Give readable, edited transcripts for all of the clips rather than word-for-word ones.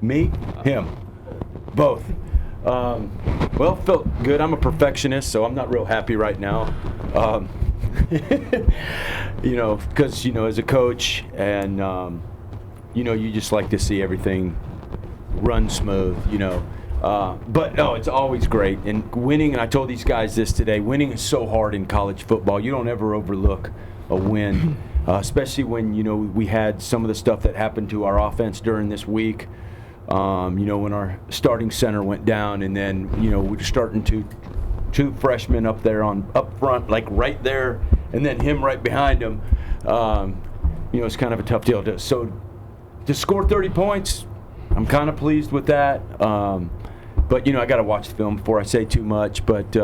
Me? Him. Both. Well, felt good. I'm a perfectionist, so I'm not real happy right now. Because, as a coach and, you just like to see everything run smooth, But, no, it's always great. And winning, and I told these guys this today, winning is so hard in college football. You don't ever overlook a win, especially when, we had some of the stuff that happened to our offense during this week. When our starting center went down, and then, we're starting two freshmen up front, like right there, and then him right behind him. It's kind of a tough deal. So to score 30 points, I'm kind of pleased with that. But I got to watch the film before I say too much. But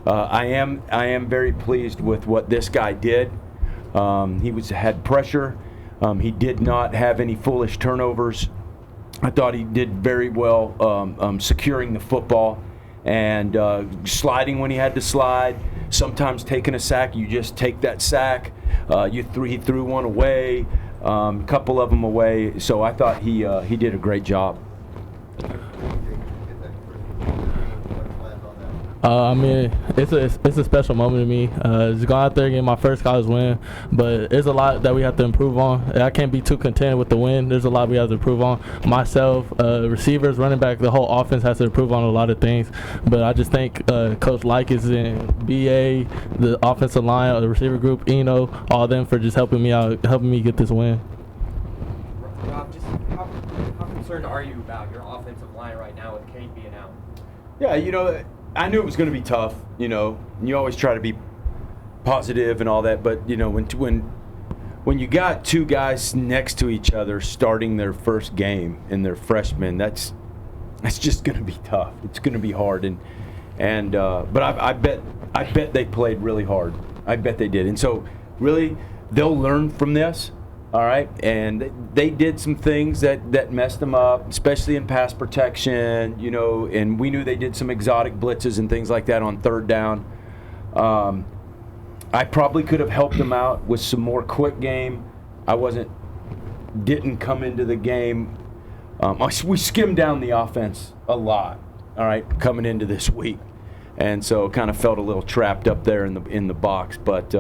I am very pleased with what this guy did. He had pressure. He did not have any foolish turnovers. I thought he did very well securing the football and sliding when he had to slide. Sometimes taking a sack, you just take that sack. He threw one away, a couple of them away. So I thought he did a great job. It's a special moment to me. Just going out there and getting my first college win, but there's a lot that we have to improve on. I can't be too content with the win. There's a lot we have to improve on. Myself, receivers, running back, the whole offense has to improve on a lot of things. But I just think Coach Likens and BA, the offensive line, the receiver group, all of them for just helping me out, helping me get this win. Rob, just how concerned are you about your offensive line right now with Kate being out? Yeah, I knew it was going to be tough, and you always try to be positive and all that, but, when you got two guys next to each other starting their first game and they're freshmen, that's just going to be tough. It's going to be hard, but I bet they played really hard. I bet they did. And so, really, they'll learn from this. All right, and they did some things that messed them up, especially in pass protection, and we knew they did some exotic blitzes and things like that on third down. I probably could have helped them out with some more quick game. Didn't come into the game. We skimmed down the offense a lot, all right, coming into this week, and so kind of felt a little trapped up there in the box, but.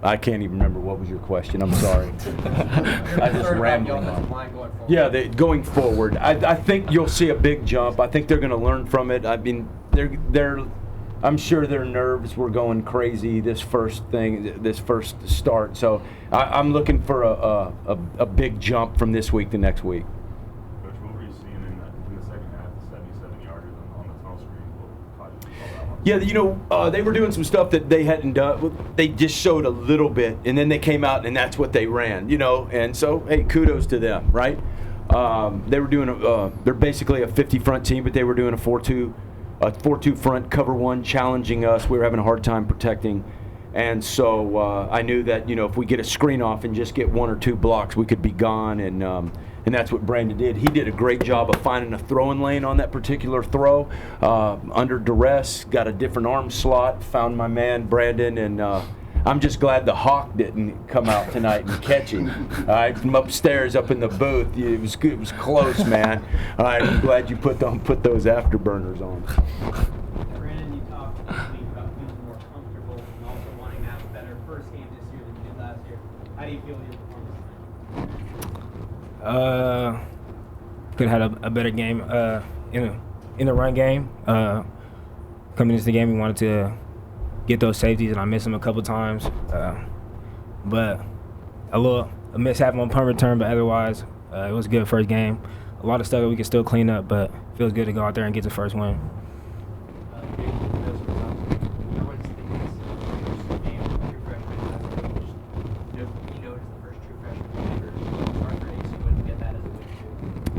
I can't even remember what was your question. I'm sorry. I just rambled on. Yeah, going forward, I think you'll see a big jump. I think they're going to learn from it. I mean, I'm sure their nerves were going crazy this first start. So I'm looking for a big jump from this week to next week. Coach, what were you seeing in the second half, the 77-yarders on the tunnel screen? Yeah, they were doing some stuff that they hadn't done. They just showed a little bit, and then they came out, and that's what they ran, And so, hey, kudos to them, right? They were doing they're basically a 50 front team, but they were doing a 4-2 front, cover one, challenging us. We were having a hard time protecting. And so I knew that, if we get a screen off and just get one or two blocks, we could be gone. And that's what Brandon did. He did a great job of finding a throwing lane on that particular throw. Under duress, got a different arm slot, found my man Brandon, and I'm just glad the Hawk didn't come out tonight and catch him. From upstairs up in the booth, it was good. It was close, man. I'm glad you put those afterburners on. Brandon, you talked this week about feeling more comfortable and also wanting to have a better first game this year than you did last year. How do you feel with your performance tonight? Could have had a better game in the run game. Coming into the game, we wanted to get those safeties, and I missed them a couple times. But a mishap on punt return, but otherwise, it was a good first game. A lot of stuff that we can still clean up, but it feels good to go out there and get the first win.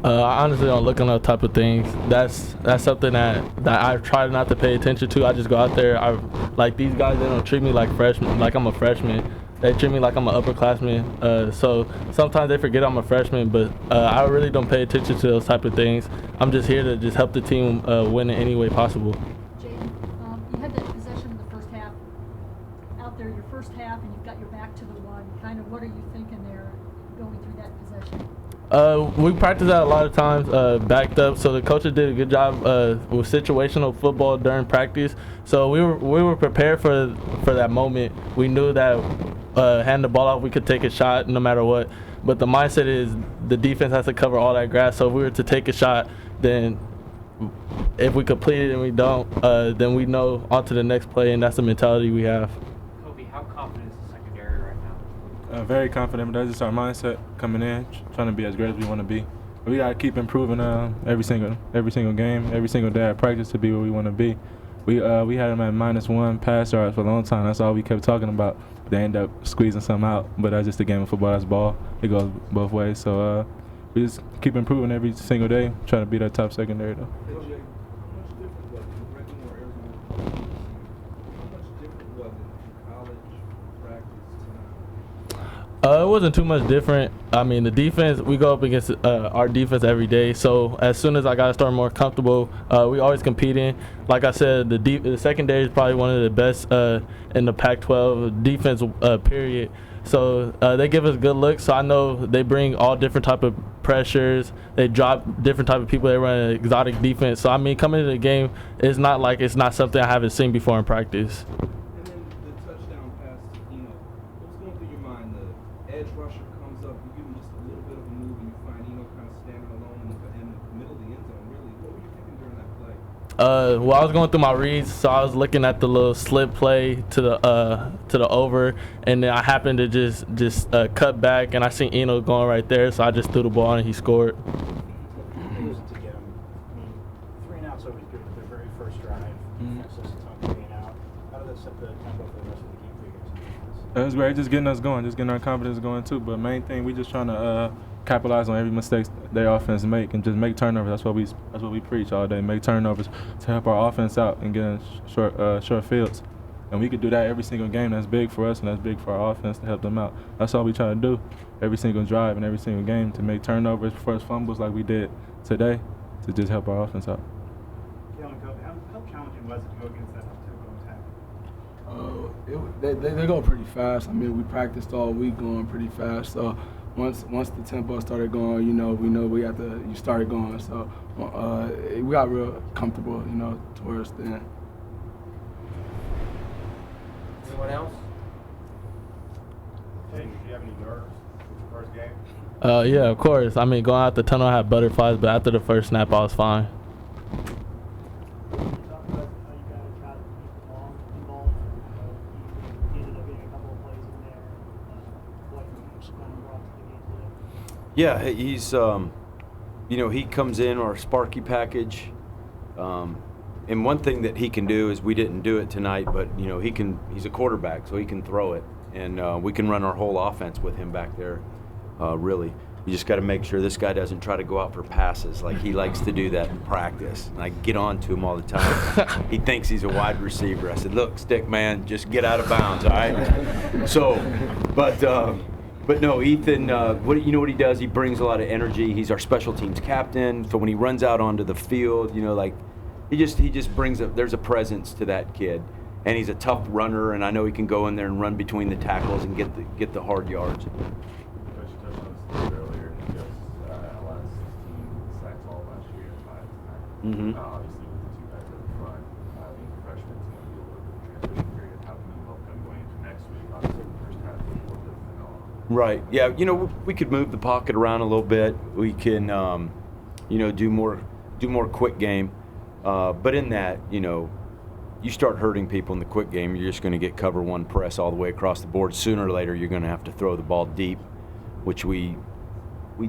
I honestly don't look on those type of things. That's something that I try not to pay attention to. I just go out there. Like these guys, they don't treat me like I'm a freshman. They treat me like I'm an upperclassman. So sometimes they forget I'm a freshman, but I really don't pay attention to those type of things. I'm just here to just help the team win in any way possible. Jaden, you had that possession in the first half. Out there, your first half, and you've got your back to the one. Kind of, what are you thinking there, going through that possession? We practiced that a lot of times, backed up. So the coaches did a good job with situational football during practice. So we were prepared for that moment. We knew that handing the ball off, we could take a shot no matter what. But the mindset is the defense has to cover all that grass. So if we were to take a shot, then if we complete it and we don't, then we know on to the next play, and that's the mentality we have. Kobe, how confident is the secondary right now? Very confident, but that's just our mindset coming in, trying to be as great as we want to be. We gotta keep improving every single game, every single day at practice to be where we want to be. We had them at -1 pass yards for a long time. That's all we kept talking about. They end up squeezing some out, but that's just the game of football. That's ball. It goes both ways. So we just keep improving every single day, trying to be that top secondary though. It wasn't too much different. I mean, the defense, we go up against our defense every day. So as soon as I got to start more comfortable, we always competing. Like I said, the secondary is probably one of the best in the Pac-12 defense, period. So they give us good looks. So I know they bring all different type of pressures. They drop different type of people. They run an exotic defense. So, I mean, coming into the game, it's not something I haven't seen before in practice. And then the touchdown pass to Eno. What's going through your mind? The edge rusher comes up, you give him just a little bit of a move, and you find Eno kind of standing alone in the middle of the end zone. Really, what were you thinking during that play? Well, I was going through my reads, so I was looking at the little slip play to the over, and then I happened to just cut back, and I seen Eno going right there, so I just threw the ball and he scored. Use it to get him. I mean, 3 and out's always good, but their very first drive, assistance on 3 and out. How did that set the tempo for the rest of the game for you guys? It was great, just getting us going, just getting our confidence going too. But main thing, we just trying to capitalize on every mistake their offense make and just make turnovers. That's what we preach all day. Make turnovers to help our offense out and get in short fields. And we could do that every single game. That's big for us and that's big for our offense to help them out. That's all we try to do every single drive and every single game, to make turnovers, force fumbles like we did today, to just help our offense out. How challenging was it to go against that tempo attack? They go pretty fast. I mean, we practiced all week going pretty fast. So once the tempo started going, we know you started going. So we got real comfortable, towards the end. Anyone else? Hey, did you have any nerves with the first game? Yeah, of course. I mean, going out the tunnel, I had butterflies, but after the first snap, I was fine. Yeah, he's, he comes in our Sparky package. And one thing that he can do is, we didn't do it tonight, but, he's a quarterback, so he can throw it. And we can run our whole offense with him back there, really. You just got to make sure this guy doesn't try to go out for passes like he likes to do that in practice. And I get on to him all the time. He thinks he's a wide receiver. I said, look, stick man, just get out of bounds, all right? So, but no, Ethan, what he does? He brings a lot of energy. He's our special teams captain. So when he runs out onto the field, he just brings there's a presence to that kid. And he's a tough runner, and I know he can go in there and run between the tackles and get the hard yards. Coach, you touched on this earlier. He goes a lot of 16 sacks all last year, 5 tonight. Obviously, with the 2 guys up front, being freshmen, it's going to be a little bit of a transition period. How can you help them going into next week? Obviously, the first half is a little different than all. Right. Yeah. We could move the pocket around a little bit. We can, do more quick game. But in that, you start hurting people in the quick game, you're just going to get cover one press all the way across the board. Sooner or later, you're going to have to throw the ball deep, which we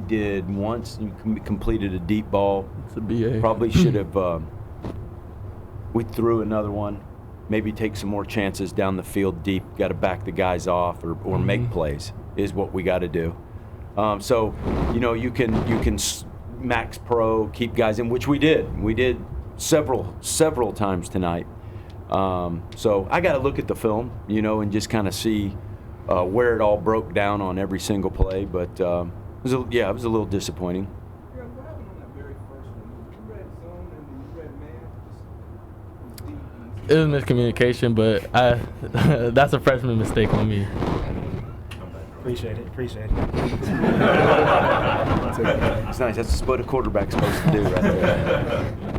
did once. You completed a deep ball. It's a BA. Probably should have. We threw another one. Maybe take some more chances down the field deep. Got to back the guys off or make plays is what we got to do. So, you can max pro, keep guys in, which we did. We did several times tonight. So I got to look at the film, and just kind of see where it all broke down on every single play. But it was a little disappointing. Yeah, what happened on that very first one? You read zone and you read man. It was miscommunication, but that's a freshman mistake on me. Appreciate it. It's nice. That's what a quarterback's supposed to do right there.